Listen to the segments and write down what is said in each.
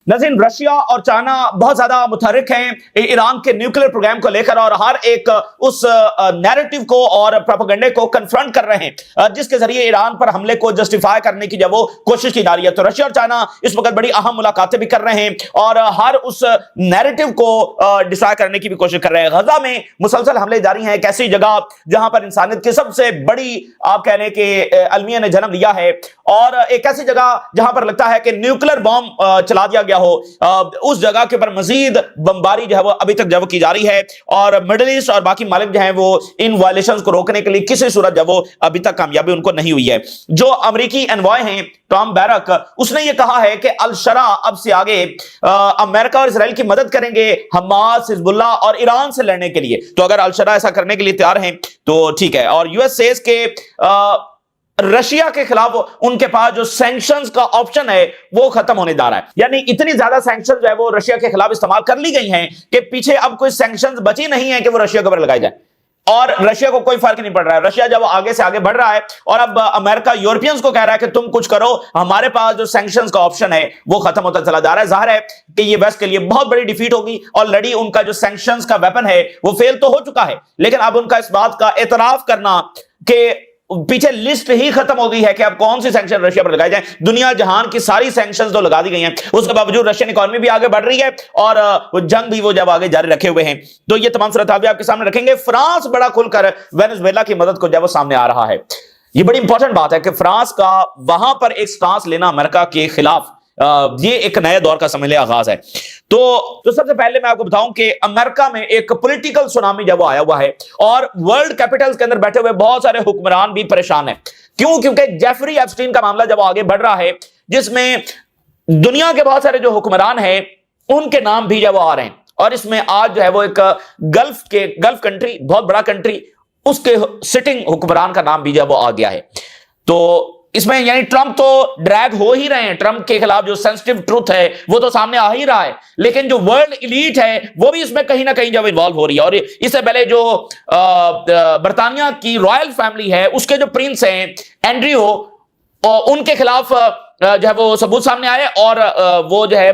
नाज़रीन, रशिया और चाइना बहुत ज्यादा मुतहर्रिक हैं ईरान के न्यूक्लियर प्रोग्राम को लेकर और हर एक उस नैरेटिव को और प्रोपेगेंडे को कन्फ्रंट कर रहे हैं जिसके जरिए ईरान पर हमले को जस्टिफाई करने की जब वो कोशिश की जा रही है। तो रशिया और चाइना इस वक्त बड़ी अहम मुलाकातें भी कर रहे हैं और हर उस नैरेटिव को डिसाइड करने की भी कोशिश कर रहे हैं। गजा में मुसलसल हमले जारी हैं, एक ऐसी जगह जहां पर इंसानियत की सबसे बड़ी आप कहने के अलमिया ने जन्म लिया है और एक ऐसी जगह जहां पर लगता है कि न्यूक्लियर बॉम्ब चला दिया गया हो, उस जगह के ऊपर मजीद बमबारी जो है वो अभी तक जो की जा रही है और मिडिल ईस्ट और बाकी मालिक जो है वो इन वायलेशंस को रोकने के लिए किसी सूरत जब वो अभी तक कामयाबी उनको नहीं हुई है। जो अमेरिकी एनवॉय हैं टॉम बैरक, उसने ये कहा है कि अल शरा अब से आगे अमेरिका और इजराइल की मदद करेंगे हमास, हिजबुल्लाह और ईरान से लड़ने के लिए। तो अगर अल शरा ऐसा करने के लिए तैयार हैं तो ठीक है। और यूएस सेज के रशिया के खिलाफ उनके पास जो सैंक्शंस का ऑप्शन है वो खत्म होने जा रहा है, यानी इतनी ज्यादा सैंक्शंस जो है वो रशिया के खिलाफ इस्तेमाल कर ली गई हैं कि पीछे अब कोई सैंक्शंस बची नहीं है कि वो रशिया के ऊपर लगाई जाए और रशिया को कोई फर्क नहीं पड़ रहा है। रशिया जब आगे से आगे बढ़ रहा है और अब अमेरिका यूरोपियंस को कह रहा है कि तुम कुछ करो, हमारे पास जो सैंक्शंस का ऑप्शन है वो खत्म होता चला जा रहा है। जाहिर है कि ये वेस्ट के लिए बहुत बड़ी डिफीट होगी। ऑलरेडी उनका जो सैंक्शंस का वेपन है वो फेल तो हो चुका है, लेकिन अब उनका इस बात का एतराफ करना कि पीछे लिस्ट ही खत्म हो गई है कि अब कौन सी सैंक्शन रशिया पर लगाए जाए। दुनिया जहान की सारी सैंक्शंस तो लगा दी गई हैं, उसके बावजूद रशियन इकोनॉमी भी आगे बढ़ रही है और जंग भी वो जब आगे जारी रखे हुए हैं। तो ये तमाम सूरत हाल आपके सामने रखेंगे। फ्रांस बड़ा खुलकर वेनेजुएला की मदद को जब वो सामने आ रहा है, ये बड़ी इंपॉर्टेंट बात है कि फ्रांस का वहां पर एक स्टांस लेना अमेरिका के खिलाफ, ये एक नए दौर का समझ ले आगाज है। तो सबसे पहले मैं आपको बताऊं कि अमेरिका में एक पॉलिटिकल सुनामी जब वो आया हुआ है और वर्ल्ड कैपिटल्स के अंदर बैठे हुए बहुत सारे हुक्मरान भी परेशान हैं। क्यों? क्योंकि जेफरी एप्स्टीन का मामला जब आगे बढ़ रहा है जिसमें दुनिया के बहुत सारे जो हुक्मरान हैं उनके नाम भी जब वो आ रहे हैं और इसमें आज जो है वो एक गल्फ कंट्री, बहुत बड़ा कंट्री, उसके सिटिंग हुक्मरान का नाम भी जब वो आ गया है। तो इसमें यानी ट्रंप तो ड्रैग हो ही रहे हैं, ट्रंप के खिलाफ जो सेंसिटिव ट्रूथ है वो तो सामने आ ही रहा है, लेकिन जो वर्ल्ड एलीट है वो भी इसमें कहीं ना कहीं जब इन्वॉल्व हो रही है। और इससे पहले जो बर्तानिया की रॉयल फैमिली है उसके जो प्रिंस हैं एंड्रयू, उनके खिलाफ जो है वो सबूत सामने आए और वो जो है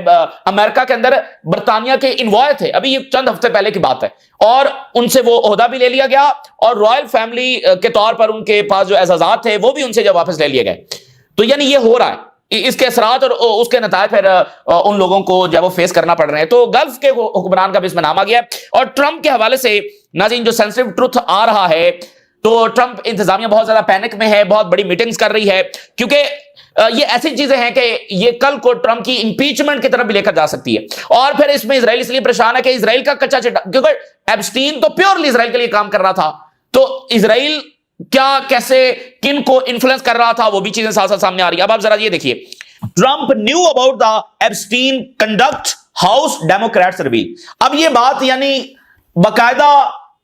अमेरिका के अंदर बर्तानिया के इन्वॉय थे, अभी ये चंद हफ्ते पहले की बात है, और उनसे वो ओहदा भी ले लिया गया और रॉयल फैमिली के तौर पर उनके पास जो एजाजात थे वो भी उनसे जब वापस ले लिए गए। तो यानी ये हो रहा है, इसके असरात और उसके नतायज फिर उन लोगों को जब वो फेस करना पड़ रहे हैं। तो गल्फ के हुक्मरान का भी इसमें नाम आ गया और ट्रंप के हवाले से नाज़रीन जो सेंसिटिव ट्रुथ आ रहा है, तो ट्रंप इंतजामिया बहुत ज्यादा पैनिक में है, बहुत बड़ी मीटिंग्स कर रही है, क्योंकि ये ऐसी चीजें हैं कि ये कल को ट्रंप की इंपीचमेंट की तरफ भी लेकर जा सकती है। और फिर इसमें इजराइल इसलिए परेशान है कि इजराइल का कच्चा चिट्टा, क्योंकि एप्स्टीन तो प्योरली इजराइल के लिए काम कर रहा था, तो इजराइल क्या कैसे किन को इन्फ्लुएंस कर रहा था वो भी चीजें साथ साथ सामने आ रही है। अब आप जरा ये देखिए, Trump knew about the Epstein conduct, house Democrats reveal. अब ये बात यानी बाकायदा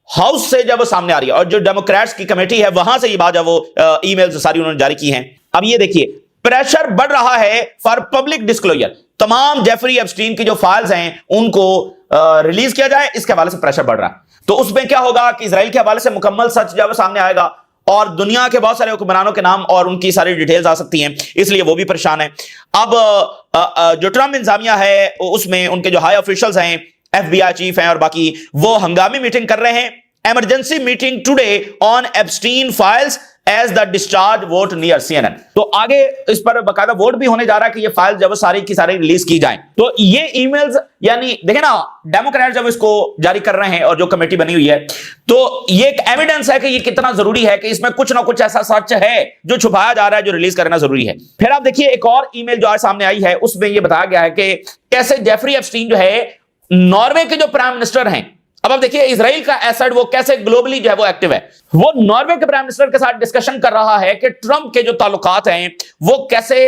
हाउस से जब सामने आ रही है और जो डेमोक्रेट्स की कमेटी है वहां से ये बात जब वो ईमेल सारी उन्होंने जारी की हैं। अब ये देखिए, प्रेशर बढ़ रहा है फॉर पब्लिक डिस्क्लोजर, तमाम जेफरी एप्स्टीन की जो फाइल्स हैं उनको रिलीज किया जाए, इसके हवाले से प्रेशर बढ़ रहा है। तो उसमें क्या होगा कि इजराइल के हवाले से मुकम्मल सच जब सामने आएगा और दुनिया के बहुत सारे हुक्मरानों के नाम और उनकी सारी डिटेल्स आ सकती हैं, इसलिए वो भी परेशान है। अब जो ट्रंप इंतजामिया है उसमें उनके जो हाई ऑफिशियल्स हैं, FBI चीफ हैं और बाकी, वो हंगामी मीटिंग कर रहे हैं। Emergency meeting today on Epstein files as the discharge vote near CNN। तो आगे इस पर बकायदा वोट भी होने जा रहा है कि ये फाइल जब सारी की सारी रिलीज की जाएं। तो ये ईमेल्स यानी देखें ना, डेमोक्रेट जब इसको जारी कर रहे हैं और जो कमेटी बनी हुई है, तो ये एक एविडेंस है कि ये कितना जरूरी है कि इसमें कुछ ना कुछ ऐसा सच है जो छुपाया जा रहा है, जो रिलीज करना जरूरी है। फिर आप देखिए एक और ईमेल जो आज सामने आई है उसमें यह बताया गया है कि कैसे जेफरी एप्स्टीन जो है नॉर्वे के जो प्राइम मिनिस्टर हैं, अब आप देखिए इजराइल का एसेट वो कैसे ग्लोबली जो है वो एक्टिव है, वो नॉर्वे के प्राइम मिनिस्टर के साथ डिस्कशन कर रहा है कि ट्रंप के जो ताल्लुकात हैं वो कैसे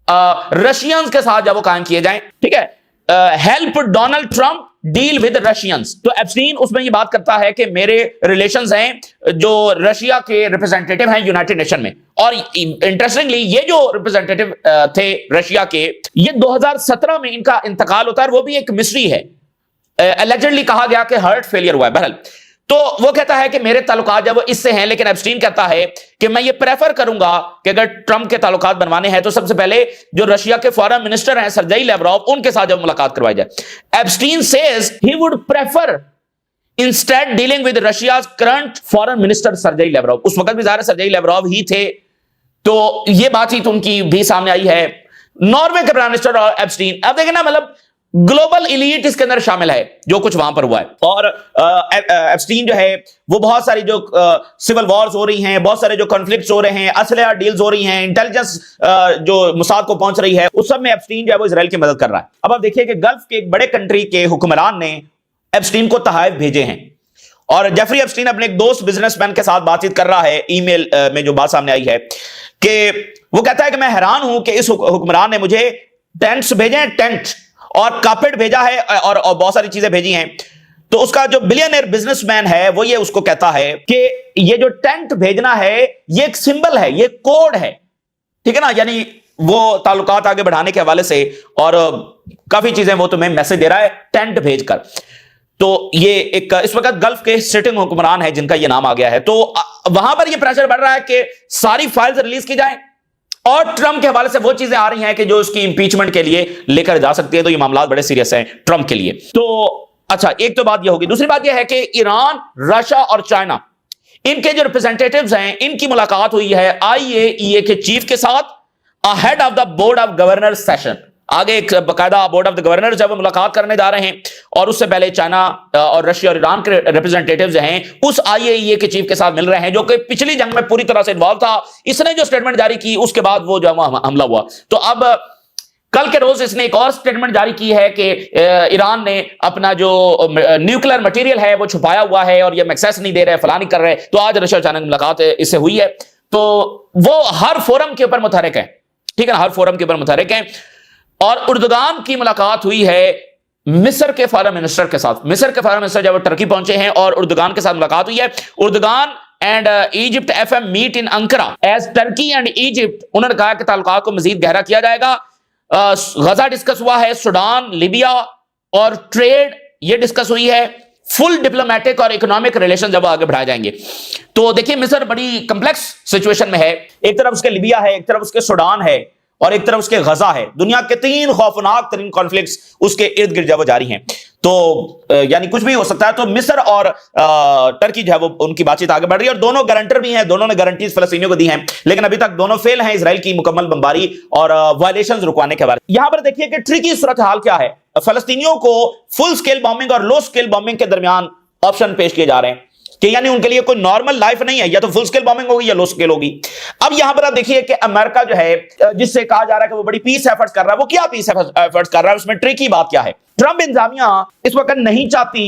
रशियंस के साथ जब वो कायम किए जाएं। ठीक है, help Donald Trump deal with Russians. तो एप्स्टीन उसमें ये बात करता है कि मेरे रिलेशंस हैं जो रशिया के रिप्रेजेंटेटिव हैं यूनाइटेड नेशन में, और इंटरेस्टिंगली ये जो रिप्रेजेंटेटिव थे रशिया के, ये 2017 में इनका इंतकाल होता है, वो भी एक मिस्ट्री है। एलिजेडली कहा गया कि हार्ट फेलियर हुआ है। बहरहाल, तो वो कहता है कि मेरे ताल्लुकात जब वो इससे हैं, लेकिन एप्स्टीन कहता है कि मैं ये प्रेफर करूंगा कि अगर ट्रंप के ताल्लुकात बनवाने हैं तो सबसे पहले जो रशिया के फॉरेन मिनिस्टर हैं सर्जेई लैवरोव, उनके साथ जब मुलाकात करवाई जाए। Epstein says he would prefer instead dealing with Russia's current foreign minister Sergei Lavrov. उस वक्त भी ज़ाहिर सर्जेई लैवरोव ही थे, तो ये बातचीत उनकी भी सामने आई है। नॉर्वे के प्राइम मिनिस्टर और एप्स्टीन, अब देखें ना, मतलब ग्लोबल इलीट इसके अंदर शामिल है जो कुछ वहां पर हुआ है। और एप्स्टीन जो है वो बहुत सारी जो सिविल वॉर्स हो रही हैं, बहुत सारे जो कॉन्फ्लिक्ट्स हो रहे हैं, असलहा डील्स हो रही हैं, इंटेलिजेंस जो मुसाद को पहुंच रही है, उस सब में एप्स्टीन जो है वो इजराइल की मदद कर रहा है। अब आप देखिए कि गल्फ के एक बड़े कंट्री के हुक्मरान ने एप्स्टीन को तहाइफ भेजे हैं, और जेफरी एप्स्टीन अपने एक दोस्त बिजनेसमैन के साथ बातचीत कर रहा है, ईमेल में जो बात सामने आई है कि वो कहता है कि मैं हैरान हूं कि इस हुक्मरान ने मुझे टेंट्स भेजे हैं, टेंट और कार्पेट भेजा है और बहुत सारी चीजें भेजी हैं। तो उसका जो बिलियनर बिजनेसमैन है वो ये उसको कहता है कि ये जो टेंट भेजना है ये एक सिंबल है, ये कोड है, ठीक है ना, यानी वो ताल्लुकात आगे बढ़ाने के हवाले से और काफी चीजें वो तुम्हें मैसेज दे रहा है टेंट भेजकर। तो ये एक इस वक्त गल्फ के सिटिंग हुक्मरान है जिनका ये नाम आ गया है। तो वहां पर ये प्रेशर बढ़ रहा है कि सारी फाइल्स रिलीज की जाए, और ट्रंप के हवाले से वो चीजें आ रही हैं कि जो उसकी इंपीचमेंट के लिए लेकर जा सकती है। तो ये मामला बड़े सीरियस हैं ट्रंप के लिए। तो अच्छा, एक तो बात ये होगी। दूसरी बात ये है कि ईरान, रशिया और चाइना, इनके जो रिप्रेजेंटेटिव्स हैं, इनकी मुलाकात हुई है IAEA के चीफ के साथ ahead of the board of governor session. आगे एक बकायदा बोर्ड ऑफ द गवर्नर जब मुलाकात करने जा रहे हैं, और उससे पहले चाइना और रशिया और ईरान के रिप्रेजेंटेटिव्स हैं उस IAEA के चीफ के साथ मिल रहे हैं, जो कि पिछली जंग में पूरी तरह से इन्वॉल्व था। इसने जो स्टेटमेंट जारी की उसके बाद वो जो हमला हुआ, तो अब कल के रोज इसने एक और स्टेटमेंट जारी की है कि ईरान ने अपना जो न्यूक्लियर मटेरियल है वो छुपाया हुआ है और ये एक्सेस नहीं दे रहे, फलां नहीं कर रहे। तो आज रशिया और चाइना की मुलाकात इससे हुई है, तो वो हर फोरम के ऊपर मुतहरिक है, ठीक है ना, हर फोरम के ऊपर मुतहरिक है। और उर्दुगान की मुलाकात हुई है मिस्र के फॉरेन मिनिस्टर के साथ। मिस्र के फॉरेन मिनिस्टर जब टर्की पहुंचे हैं और उर्दुगान के साथ मुलाकात हुई है। Erdogan and Egypt FM meet in Ankara as Turkey and Egypt. उन्होंने कहा कि ताल्लुकात को मजीद गहरा किया जाएगा। गजा डिस्कस हुआ है, सुडान, लीबिया और ट्रेड ये डिस्कस हुई है। फुल डिप्लोमेटिक और इकोनॉमिक रिलेशन जब आगे बढ़ाए जाएंगे। तो देखिए मिस्र बड़ी कंप्लेक्स सिचुएशन में है, एक तरफ उसके लीबिया है, एक तरफ उसके सुडान है और एक तरफ उसके गजा है। दुनिया के 3 खौफनाक तरीन कॉन्फ्लिक्ट्स उसके इर्द गिर्द वो जारी हैं। तो यानी कुछ भी हो सकता है। तो मिस्र और टर्की जो है वो उनकी बातचीत आगे बढ़ रही है, और दोनों गारंटर भी हैं, दोनों ने गारंटीज फलस्तीनियों को दी हैं, लेकिन अभी तक दोनों फेल हैं इसराइल की मुकम्मल बमबारी और वायलेशंस रुकवाने के बारे में। यहां पर देखिए कि ट्रिकी सूरत हाल क्या है। फलस्तीनियों को फुल स्केल बॉम्बिंग और लो स्केल बॉम्बिंग के दरमियान ऑप्शन पेश किए जा रहे हैं कि यानी उनके लिए कोई नॉर्मल लाइफ नहीं है, या तो फुल स्केल बॉम्बिंग होगी या लो स्केल होगी। अब यहां पर आप देखिए कि अमेरिका जो है जिससे कहा जा रहा है कि वो बड़ी पीस एफर्ट्स कर रहा है, वो क्या पीस एफर्ट्स कर रहा है, उसमें ट्रिकी बात क्या है। ट्रंप इंतजामिया इस वक्त नहीं चाहती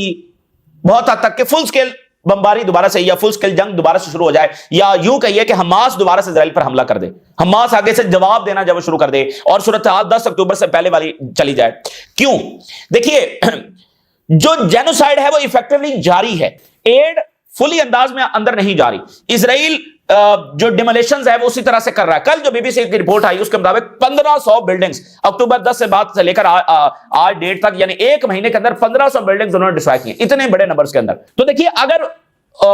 बहुत हद तक कि फुल स्केल बमबारी दोबारा से या फुल स्केल जंग दोबारा से शुरू हो जाए, या यूं कहिए कि हमास दोबारा से इजराइल पर हमला कर दे, हमास आगे से जवाब देना जब शुरू कर दे और सूरत 10 अक्टूबर से पहले वाली चली जाए। क्यों? देखिए जो जेनोसाइड है वो इफेक्टिवली जारी है, एड फुली अंदाज में अंदर नहीं जा रही। इजराइल जो डिमोलेशंस है वो उसी तरह से कर रहा है। कल जो BBC की रिपोर्ट आई उसके मुताबिक 1500 बिल्डिंग्स अक्टूबर 10 से बाद से लेकर आज डेट तक, यानी 1 महीने के अंदर 1500 बिल्डिंग्स उन्होंने डिस्ट्रॉय की, इतने बड़े नंबर्स के अंदर। तो देखिए अगर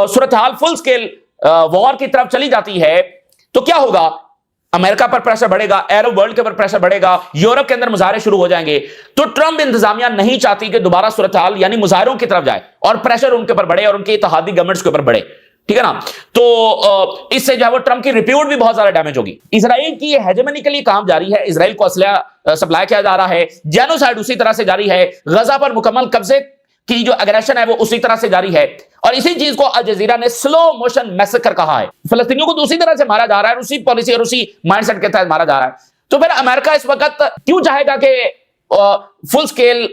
सूरत हाल फुल स्केल वॉर की तरफ चली जाती है तो क्या होगा? अमेरिका पर प्रेशर बढ़ेगा, अरब वर्ल्ड के ऊपर प्रेशर बढ़ेगा, यूरोप के अंदर मुजाहरे शुरू हो जाएंगे। तो ट्रंप इंतजामिया नहीं चाहती कि दोबारा सूरत हाल यानी मुजाहरों की तरफ जाए और प्रेशर उनके ऊपर बढ़े और उनके इत्तेहादी गवर्नमेंट्स के ऊपर बढ़े, ठीक है ना। तो इससे जो है वो ट्रंप की रिप्यूट भी बहुत ज्यादा डैमेज होगी। इसराइल की हेजेमनी के लिए काम जारी है, इसराइल को असलहा सप्लाई किया जा रहा है, जेनोसाइड उसी तरह से जारी है, गजा पर मुकम्मल कब्जे की जो एग्रेशन है वो उसी तरह से जारी है, और इसी चीज को अल जजीरा ने स्लो मोशन मैसेकर कहा है। फलस्तीनियों को दूसरी तरह से मारा जा रहा है, उसी पॉलिसी और उसी माइंडसेट के तहत मारा जा रहा है। तो फिर अमेरिका इस वक्त क्यों चाहेगा कि फुल स्केल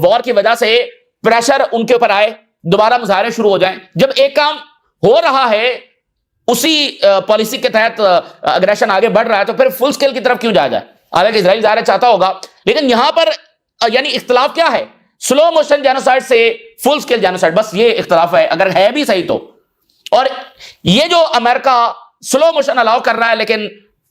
वॉर की वजह से प्रेशर उनके ऊपर आए, दोबारा मुजाहरे शुरू हो जाएं, जब एक काम हो रहा है उसी पॉलिसी के तहत अग्रेशन आगे बढ़ रहा है, तो फिर फुल स्केल की तरफ क्यों जाया जाए? हालांकि इजराइल ज़ाहिर चाहता होगा, लेकिन यहां पर यानी इख्तलाफ क्या है? स्लो मोशन जेनोसाइड से फुल स्केल जेनोसाइड, बस ये इख्तलाफ है, अगर है भी सही तो। और ये जो अमेरिका स्लो मोशन अलाउ कर रहा है लेकिन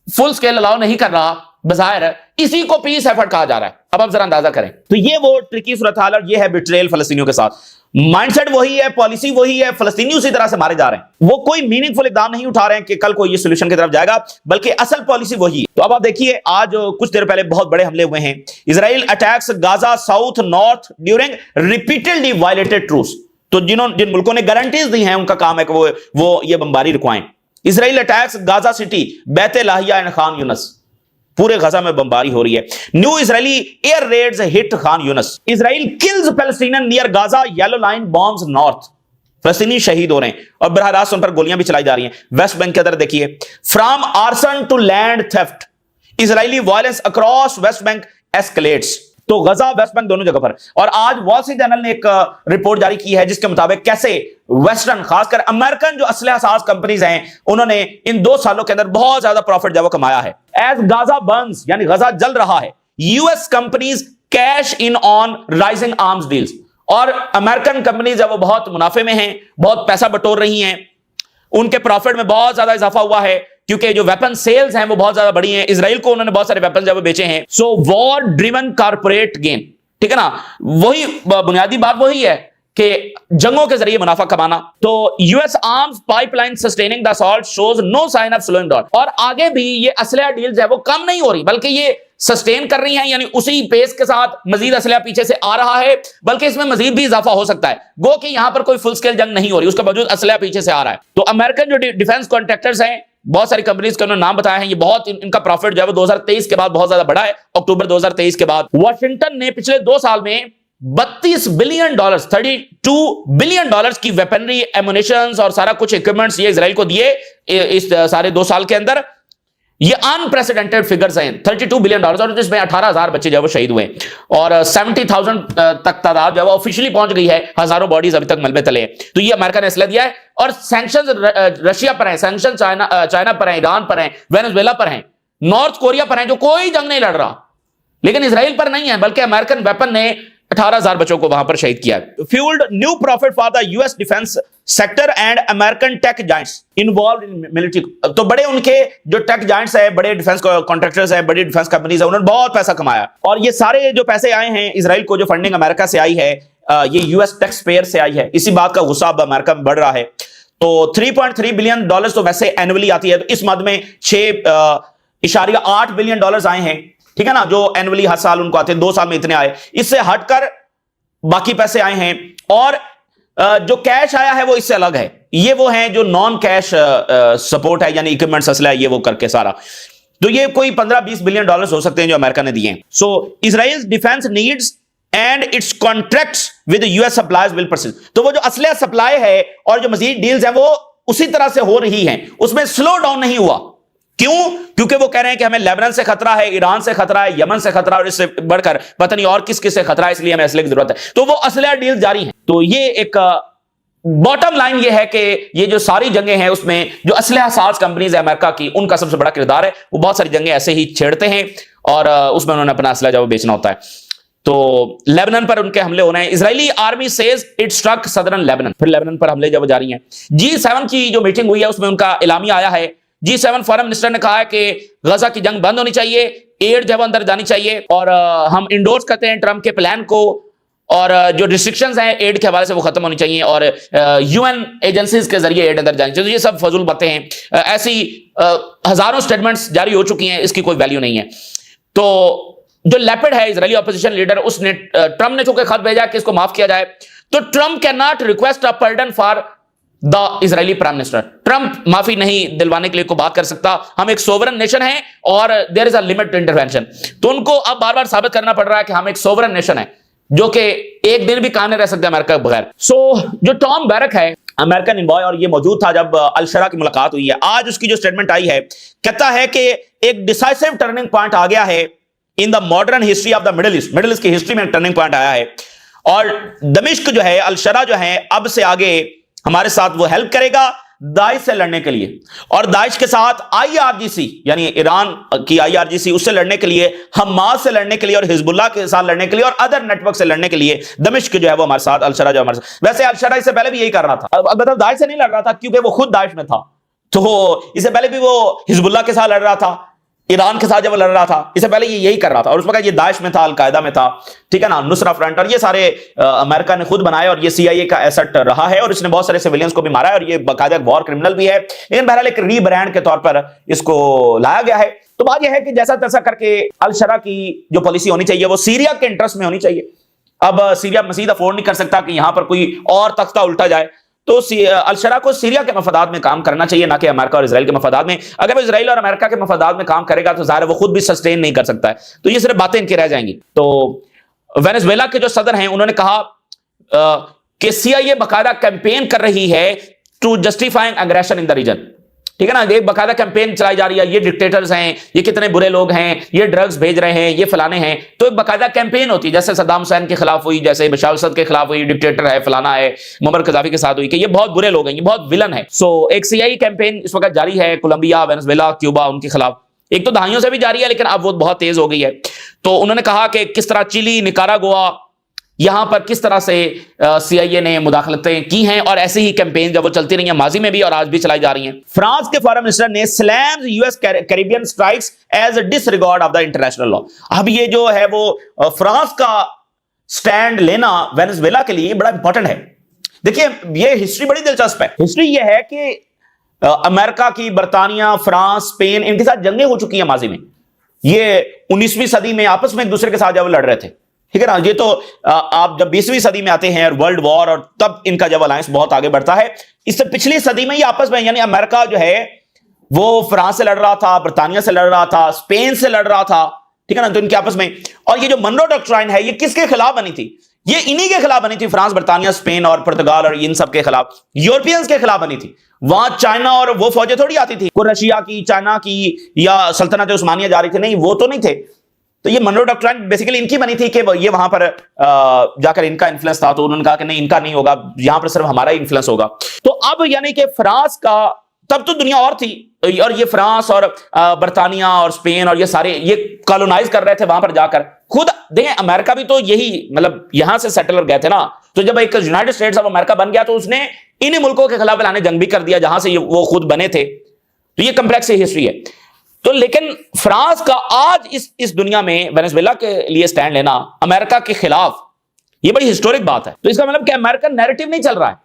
फुल स्केल अलाउ नहीं कर रहा, बज़ाहिर इसी को पीस एफर्ट कहा जा रहा है। अब आप जरा अंदाजा करें। तो ये वो ट्रिकी सूरत हाल और ये है बिट्रेल फलस्तीनियों के साथ। माइंडसेट वही है, पॉलिसी वही है, फलस्तीनी उसी तरह से मारे जा रहे हैं। वो कोई मीनिंगफुल इकदाम नहीं उठा रहे हैं कि कल को ये सोल्यूशन की तरफ जाएगा, बल्कि असल पॉलिसी वही है। तो अब आप देखिए, आज कुछ देर पहले बहुत बड़े हमले हुए हैं। Israel attacks Gaza south north during repeatedly violated truce. तो जिन मुल्कों ने गारंटीज दी हैं उनका काम है कि वो ये बमबारी रुकवाएं। Israel attacks Gaza city, Beit Lahia and Khan Younis. पूरे गजा में बमबारी हो रही है। New Israeli air raids hit Khan Younis. Israel kills Palestinian near Gaza yellow line bombs north. फलस्तीनी शहीद हो रहे हैं और बरह रास्त उन पर गोलियां भी चलाई जा रही हैं। वेस्ट बैंक के अंदर देखिए, from arson to land theft, Israeli violence across West Bank escalates. तो गजा वेस्ट बैंक दोनों जगह पर। और आज वॉल स्ट्रीट जर्नल ने एक रिपोर्ट जारी की है जिसके मुताबिक कैसे वेस्टर्न, खासकर अमेरिकन जो असले हसास कंपनीज हैं, उन्होंने इन 2 सालों के अंदर बहुत ज्यादा प्रॉफिट जो कमाया है। एज गाजा बर्न्स, यानी गजा जल रहा है, US companies cash in on rising arms deals. और अमेरिकन कंपनीज है वो बहुत मुनाफे में हैं, बहुत पैसा बटोर रही हैं, उनके प्रॉफिट में बहुत ज्यादा इजाफा हुआ है क्योंकि जो वेपन सेल्स हैं वो बहुत ज्यादा बढ़ी हैं। इजराइल को उन्होंने बहुत सारे वेपन जब बेचे हैं। सो वॉर ड्रिवन कॉर्पोरेट गेन, ठीक है ना, वही बुनियादी बात वही है कि जंगों के जरिए मुनाफा कमाना। तो US arms pipeline sustaining the assault shows no sign of slowing down. और आगे भी ये असलहा डील्स है वो कम नहीं हो रही, बल्कि ये सस्टेन कर रही हैं, यानी उसी पेस के साथ मजीद असलहा पीछे से आ रहा है, बल्कि इसमें मजीद भी इजाफा हो सकता है। गो कि यहां पर कोई फुल स्केल जंग नहीं हो रही, उसके बावजूद असलहा पीछे से आ रहा है। तो अमेरिकन जो डिफेंस कॉन्ट्रैक्टर्स हैं, बहुत सारी कंपनीज के उन्होंने नाम बताए हैं, ये बहुत इनका प्रॉफिट जो है वो 2023 के बाद बहुत ज्यादा बढ़ा है। अक्टूबर 2023 के बाद वाशिंगटन ने पिछले 2 साल में $32 बिलियन, $32 बिलियन की वेपनरी, एमुनिशंस और सारा कुछ इक्विपमेंट्स ये इजराइल को दिए इस सारे 2 साल के अंदर। ये अनप्रेसिडेंटेड फिगर्स हैं, $32 बिलियन, और जिसमें 18,000 बच्चे जो वो शहीद हुए और 70,000 तक तादाद जो है वो ऑफिशियली पहुंच गई है। हजारों बॉडीज अभी तक मलबे तले हैं। तो ये अमेरिका ने असला दिया है। और सैंक्शंस रशिया पर हैं, सैंक्शन चाइना पर हैं, ईरान पर हैं, वेनेजुएला पर हैं, नॉर्थ कोरिया पर हैं, जो कोई जंग नहीं लड़ रहा, लेकिन इजराइल पर नहीं है, बल्कि अमेरिकन वेपन ने 18,000 बच्चों को वहां पर शहीद किया। Fuelled new profit for the US defence sector and American tech giants involve in military. तो बड़े उनके जो टेक जायंट्स है, बड़े डिफेंस कॉन्ट्रैक्टर्स है, बड़ी डिफेंस कंपनीज है, उन्होंने बहुत पैसा कमाया। और ये सारे जो पैसे आए हैं इजराइल को, जो फंडिंग अमेरिका से आई है, ये यूएस टैक्स पेयर से आई है। इसी बात का गुस्सा अब अमेरिका में बढ़ रहा है। तो $3.3 बिलियन तो वैसे एनुअली आती है, तो इस मद में 6.8 बिलियन आए हैं, ठीक है ना, जो एनुअली हर साल उनको आते हैं। 2 साल में इतने आए, इससे हटकर बाकी पैसे आए हैं। और जो कैश आया है वो इससे अलग है। ये वो हैं जो नॉन कैश सपोर्ट है, यानी इक्विपमेंट्स असला है, ये वो करके सारा। तो ये कोई 15-20 बिलियन हो सकते हैं जो अमेरिका ने दिए। So Israel defence needs and its contracts with US suppliers will persist. तो वो जो असला सप्लाई है और जो मजीद डील्स हैं वो उसी तरह से हो रही हैं, उसमें स्लो डाउन नहीं हुआ। क्यों? क्योंकि वो कह रहे हैं कि हमें लेबनान से खतरा है, ईरान से खतरा है, यमन से खतरा, और इससे बढ़कर पता नहीं और किस किस से खतरा है, इसलिए हमें असले की जरूरत है। तो वो असला डील जारी हैं। तो ये एक बॉटम लाइन ये है कि ये जो सारी जंगें हैं उसमें जो असले हसास कंपनीज है अमेरिका की, उनका सबसे बड़ा किरदार है। वो बहुत सारी जंगें ऐसे ही छेड़ते हैं और उसमें उन्होंने अपना असला जो बेचना होता है। तो लेबनान पर उनके हमले हो रहे हैं। Israeli army says it struck southern Lebanon. फिर लेबनान पर हमले जब जारी हैं। G7 की जो मीटिंग हुई है उसमें उनका एलामिया आया है। G7 फॉरेन मिनिस्टर ने कहा है कि गजा की जंग बंद होनी चाहिए, एड जब अंदर जानी चाहिए, और हम इंडोर्स करते हैं ट्रंप के प्लान को, और जो रिस्ट्रिक्शंस हैं एड के हवाले से वो खत्म होनी चाहिए, और यूएन एजेंसीज के जरिए एड अंदर जानी चाहिए। तो ये सब फजूल बातें हैं। ऐसी हजारों स्टेटमेंट्स जारी हो चुकी हैं, इसकी कोई वैल्यू नहीं है। तो जो लेपिड है इजरायली ऑपोजिशन लीडर, उसने ट्रंप ने चूंकि खत भेजा कि इसको माफ किया जाए, तो Trump can not request a pardon for the Israeli prime minister. Trump माफी नहीं दिलवाने के लिए को बात कर सकता। हम एक सोवरन नेशन है और there is a limit to intervention. तो उनको अब बार बार साबित करना पड़ रहा है कि हम एक सोवरन नेशन है, जो कि एक दिन भी कायम नहीं रह सकते अमेरिका के बगैर। सो जो टॉम बैरक है अमेरिकन इन्वॉय, और ये मौजूद था जब अल-शरा की मुलाकात हुई है। आज उसकी जो स्टेटमेंट आई है, कहता है कि एक डिसाइसिव टर्निंग पॉइंट आ गया है in the modern history of the middle east. Middle east की हिस्ट्री में टर्निंग पॉइंट आया है, और दमिश्क जो है, अल-शरा जो है, अब से आगे हमारे साथ वो हेल्प करेगा दाइश से लड़ने के लिए, और दाइश के साथ IRGC यानी ईरान की IRGC, उससे लड़ने के लिए, हमास से लड़ने के लिए, और हिजबुल्लाह के साथ लड़ने के लिए, और अदर नेटवर्क से लड़ने के लिए दमिश्क जो है वो हमारे साथ, अल-शरा जो हमारे साथ। वैसे अल-शरा इससे पहले भी यही कर रहा था, मतलब दाइश से नहीं लड़ रहा था क्योंकि वो खुद दाइश में था, तो इससे पहले भी वो हिजबुल्लाह के साथ लड़ रहा था, ईरान के साथ जब वो लड़ रहा था, इससे पहले ये यही कर रहा था, और उस वक्त ये दाइश में था, अलकायदा में था, ठीक है ना, नुसरा फ्रंट, और ये सारे अमेरिका ने खुद बनाए, और ये CIA का एसेट रहा है, और इसने बहुत सारे सिविलियंस को भी मारा है, और ये बाकायदा वॉर क्रिमिनल भी है, लेकिन बहरहाल एक रीब्रांड के तौर पर इसको लाया गया है। तो बात यह है कि जैसा तैसा करके अल शरा की जो पॉलिसी होनी चाहिए वो सीरिया के इंटरेस्ट में होनी चाहिए। अब सीरिया मजीद अफोर्ड नहीं कर सकता कि यहां पर कोई और तख्ता उल्टा जाए, तो अल शरा को सीरिया के मफादात में काम करना चाहिए, ना कि अमेरिका और इजराइल के मफादात में। अगर वो इजराइल और अमेरिका के मफादात में काम करेगा तो जाहिर है वो खुद भी सस्टेन नहीं कर सकता है, तो ये सिर्फ बातें इनकी रह जाएंगी। तो वेनेजुएला के जो सदर हैं उन्होंने कहा कि CIA बाकायदा कैंपेन कर रही है to justifying aggression in the region, ठीक है ना, एक बाकायदा कैंपेन चलाई जा रही है, ये डिक्टेटर्स हैं, ये कितने बुरे लोग हैं, ये ड्रग्स भेज रहे हैं, ये फलाने हैं, तो एक बाकायदा कैंपेन होती है, जैसे सद्दाम हुसैन के खिलाफ हुई, जैसे बशार असद के खिलाफ हुई, डिक्टेटर है, फलाना है, मुअम्मर कज़ाफी के साथ हुई कि ये बहुत बुरे लोग हैं, ये बहुत विलन है। सो एक CIA कैंपेन इस वक्त जारी है कोलंबिया, वेनेजुएला, क्यूबा, उनके खिलाफ, एक तो दहाइयों से भी जारी है, लेकिन अब वो बहुत तेज हो गई है। तो उन्होंने कहा कि किस तरह चिली, निकारागुआ, यहां पर किस तरह से CIA ने मुदाखलतें की हैं, और ऐसे ही कैंपेन जब वो चलती रही हैं माजी में भी और आज भी चलाई जा रही हैं। फ्रांस के फॉरेन मिनिस्टर ने slams US Caribbean strikes as a disregard of the international law. अब ये जो है वो फ्रांस का स्टैंड लेना वेनेजुएला के लिए बड़ा इंपॉर्टेंट है। देखिए ये हिस्ट्री बड़ी दिलचस्प है। हिस्ट्री ये है कि अमेरिका की, बरतानिया, फ्रांस, स्पेन, इनके साथ जंगें हो चुकी हैं माजी में। ये 19वीं सदी में आपस में एक दूसरे के साथ जब लड़ रहे थे, ठीक है ना, ये तो आप जब 20वीं सदी में आते हैं वर्ल्ड वॉर, और तब इनका जब अलायंस बहुत आगे बढ़ता है। इससे पिछली सदी में ये आपस में, यानी अमेरिका जो है वो फ्रांस से लड़ रहा था, बरतानिया से लड़ रहा था, स्पेन से लड़ रहा था, ठीक है ना, तो इनके आपस में। और ये जो मनरो डॉक्ट्राइन है ये किसके खिलाफ बनी थी? ये इन्हीं के खिलाफ बनी थी, फ्रांस, बरतानिया, स्पेन और पुर्तगाल और इन सब के खिलाफ, यूरोपियंस के खिलाफ बनी थी। वहां चाइना और वो फौजें थोड़ी आती थी, कोई रशिया की, चाइना की या सल्तनत उस्मानिया जा रही थी, नहीं, वो तो नहीं थे। तो ये मनरो डॉक्ट्राइन बेसिकली इनकी बनी थी कि ये वहां पर जाकर इनका इन्फ्लुएंस था, तो उन्होंने कहा कि नहीं, इनका नहीं होगा, यहां पर सिर्फ हमारा इन्फ्लुएंस होगा। तो अब यानी कि फ्रांस का, तब तो दुनिया और थी, और ये फ्रांस और बरतानिया और स्पेन और ये सारे ये कॉलोनाइज कर रहे थे वहां पर जाकर। खुद देखें अमेरिका भी तो यही, मतलब यहां से सेटलर गए थे ना, तो जब एक यूनाइटेड स्टेट्स ऑफ अमेरिका बन गया तो उसने इन्हीं मुल्कों के खिलाफ लाने जंग भी कर दिया जहां से वो खुद बने थे। तो ये कम्प्लेक्स हिस्ट्री है। तो लेकिन फ्रांस का आज इस दुनिया में वेनेजुएला के लिए स्टैंड लेना अमेरिका के खिलाफ, ये बड़ी हिस्टोरिक बात है। तो इसका मतलब कि अमेरिकन नैरेटिव नहीं चल रहा है,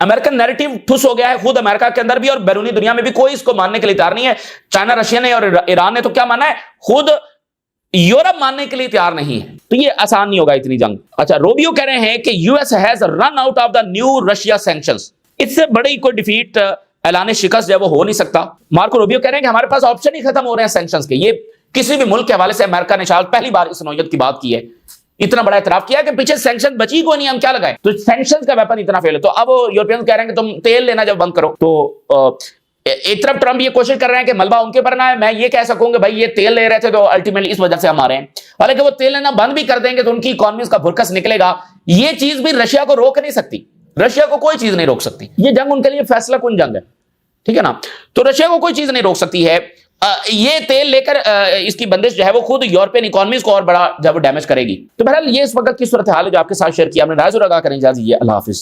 अमेरिकन नैरेटिव ठुस हो गया है खुद अमेरिका के अंदर भी, और बैरूनी दुनिया में भी कोई इसको मानने के लिए तैयार नहीं है। चाइना, रशिया ने और ईरान ने तो क्या माना है, खुद यूरोप मानने के लिए तैयार नहीं है। तो ये आसान नहीं होगा इतनी जंग। अच्छा, रोबियो कह रहे हैं कि US has run out of the new Russia sanctions. इससे बड़ी कोई डिफीट, ऐलान शिकस्त जो वो हो नहीं सकता। मार्को रूबियो कह रहे हैं कि हमारे पास ऑप्शन ही खत्म हो रहे हैं सैंक्शंस के। ये किसी भी मुल्क के हवाले से अमेरिका ने शायद पहली बार इस नौयत की बात की है, इतना बड़ा इतराफ किया कि पीछे सैंक्शन बची को नहीं, हम क्या लगाए। तो सैंक्शंस का वेपन इतना फेल है। तो अब यूरोपियंस कह रहे हैं कि तुम तेल लेना जब बंद करो। तो एक तरफ ट्रंप ये कोशिश कर रहे हैं कि मलबा उनके पर ना है। मैं ये कह सकूंगा भाई ये तेल ले रहे थे तो अल्टीमेटली इस वजह से हम आ रहे हैं, हालांकि वो तेल लेना बंद भी कर देंगे तो उनकी इकोनॉमी का भुरकस निकलेगा। ये चीज भी रशिया को रोक नहीं सकती, रशिया को कोई चीज नहीं रोक सकती। ये जंग उनके लिए फैसला कुन जंग है, ठीक है ना। तो रशिया को कोई चीज नहीं रोक सकती है। ये तेल लेकर इसकी बंदिश जो है वो खुद यूरोपियन इकोनॉमीज को और बड़ा जब डैमेज करेगी। तो बहरहाल ये इस वक्त की सूरत हाल है जो आपके साथ शेयर किया हमने। राय ज़रूर आगाह करें। इजाज़त दीजिए, अल्लाह हाफिज।